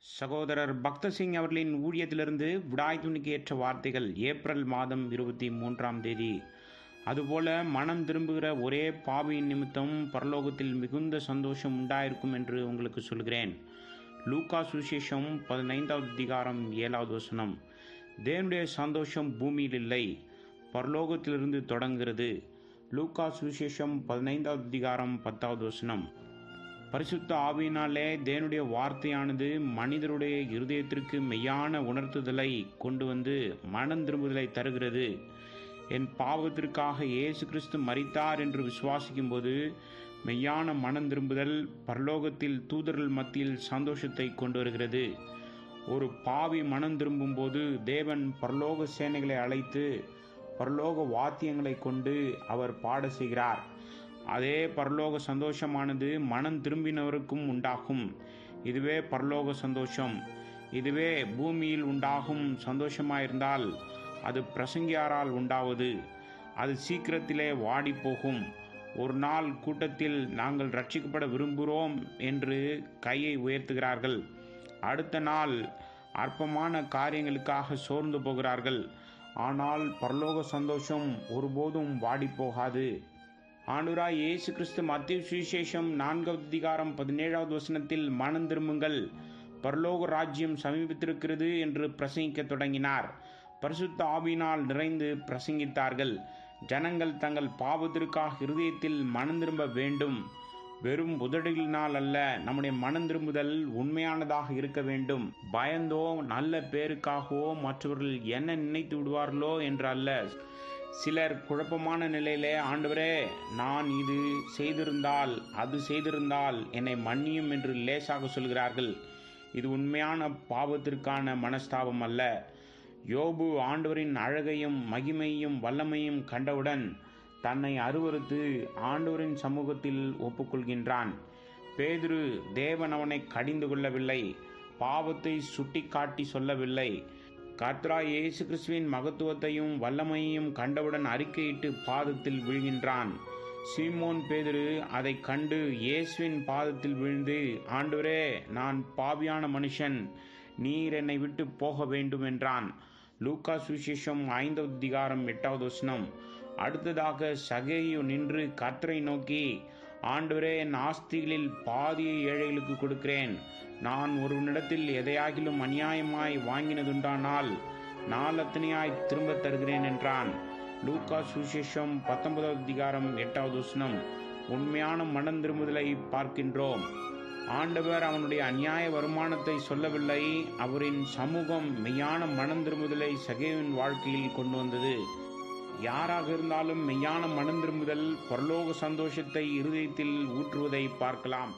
சகோதரர் பக்தர் சிங் அவர்களின் ஊழியத்திலிருந்து விடாய் துணிக்கு ஏற்ற வார்த்தைகள் ஏப்ரல் மாதம் 23ஆம் தேதி. அதுபோல மனம் திரும்புகிற ஒரே பாவியின் நிமித்தம் பரலோகத்தில் மிகுந்த சந்தோஷம் உண்டாயிருக்கும் என்று உங்களுக்கு சொல்கிறேன். லூக்கா சுவிசேஷம் 15வது அதிகாரம் 7வது வசனம். தேவனுடைய சந்தோஷம் பூமியில் இல்லை, பரலோகத்திலிருந்து தொடங்குகிறது. லூக்கா சுவிசேஷம் 15வது அதிகாரம் 10வது வசனம். பரிசுத்த ஆவியினாலே தேவனுடைய வார்த்தையானது மனிதருடைய இருதயத்திற்கு மெய்யான உணர்த்துதலை கொண்டு வந்து மனம் திரும்புதலை தருகிறது. என் பாவத்திற்காக இயேசு கிறிஸ்து மரித்தார் என்று விசுவாசிக்கும் போது மெய்யான மனம் திரும்புதல் பரலோகத்தில் தூதர்கள் மத்தியில் சந்தோஷத்தை கொண்டு வருகிறது. ஒரு பாவி மனம் திரும்பும் போது தேவன் பரலோக சேனைகளை அழைத்து பரலோக வாத்தியங்களை கொண்டு அவர் பாட செய்கிறார். அதே பரலோக சந்தோஷமானது மனம் திரும்பினவருக்கும் உண்டாகும். இதுவே பரலோக சந்தோஷம். இதுவே பூமியில் உண்டாகும் சந்தோஷமாயிருந்தால் அது பிரசங்கியாரால் உண்டாவது. அது சீக்கிரத்திலே வாடி போகும். ஒரு நாள் கூட்டத்தில் நாங்கள் ரட்சிக்கப்பட விரும்புகிறோம் என்று கையை உயர்த்துகிறார்கள். அடுத்த நாள் அற்பமான காரியங்களுக்காக சோர்ந்து போகிறார்கள். ஆனால் பரலோக சந்தோஷம் ஒருபோதும் வாடி போகாது. ஆண்டவராய் இயேசு கிறிஸ்து மத்தேயு சுவிசேஷம் 4வது அதிகாரம் 17வது வசனத்தில் மனம் திரும்புங்கள், பரலோக ராஜ்யம் சமீபித்திருக்கிறது என்று பிரசங்கிக்க தொடங்கினார். பரிசுத்த ஆவியினால் நிறைந்து பிரசங்கித்தார்கள். ஜனங்கள் தங்கள் பாவத்திற்காக இருதயத்தில் மனம் திரும்ப வேண்டும். வெறும் உதடுகளினால் அல்ல, நம்முடைய மனம் திரும்புதல் உண்மையானதாக இருக்க வேண்டும். பயந்தோ நல்ல பேருக்காகவோ மற்றவர்கள் என்ன நினைத்து விடுவார்களோ என்று அல்ல. சிலர் குழப்பமான நிலையிலே, ஆண்டவரே நான் இது செய்திருந்தால் அது செய்திருந்தால் என்னை மன்னியும் என்று லேசாக சொல்கிறார்கள். இது உண்மையான பாவத்திற்கான மனஸ்தாபம் அல்ல. யோபு ஆண்டவரின் அழகையும் மகிமையும் வல்லமையும் கண்டவுடன் தன்னை அருவருத்து ஆண்டவரின் சமூகத்தில் ஒப்புக்கொள்கின்றான். பேதுரு தேவன் அவனை கடிந்து கொள்ளவில்லை, பாவத்தை சுட்டிக்காட்டி சொல்லவில்லை. கர்த்தராய் இயேசு கிறிஸ்துவின் மகத்துவத்தையும் வல்லமையையும் கண்டவுடன் அறிக்கையிட்டு பாதத்தில் விழுகின்றான். சீமோன் பேதுரு அதை கண்டு இயேசுவின் பாதத்தில் விழுந்து, ஆண்டவரே நான் பாவியான மனுஷன், நீர் என்னை விட்டு போக வேண்டும் என்றான். லூக்கா சுவிசேஷம் 5வது அதிகாரம் 8வது வசனம். அடுத்ததாக சகேயு நின்று கர்த்தரை நோக்கி, ஆண்டவரே என் ஆஸ்திகளில் பாதியை ஏழைகளுக்கு கொடுக்கிறேன். நான் ஒருவனிடத்தில் எதையாகிலும் அநியாயமாய் வாங்கினதுண்டானால் நாலத்தனையாய் திரும்ப தருகிறேன் என்றான். லூக்கா சுவிசேஷம் 19வது அதிகாரம் 8வது வசனம். உண்மையான மனம் திரும்புதலை பார்க்கின்றோம். ஆண்டவர் அவனுடைய அநியாய வருமானத்தை சொல்லவில்லை. அவரின் சமூகம் மெய்யான மனம் திரும்புதலை சகேயுவின் வாழ்க்கையில் கொண்டு வந்தது. யாராக இருந்தாலும் மெய்யான மனம் திரும்புதல் பரலோக சந்தோஷத்தை இருதயத்தில் ஊற்றுவதை பார்க்கலாம்.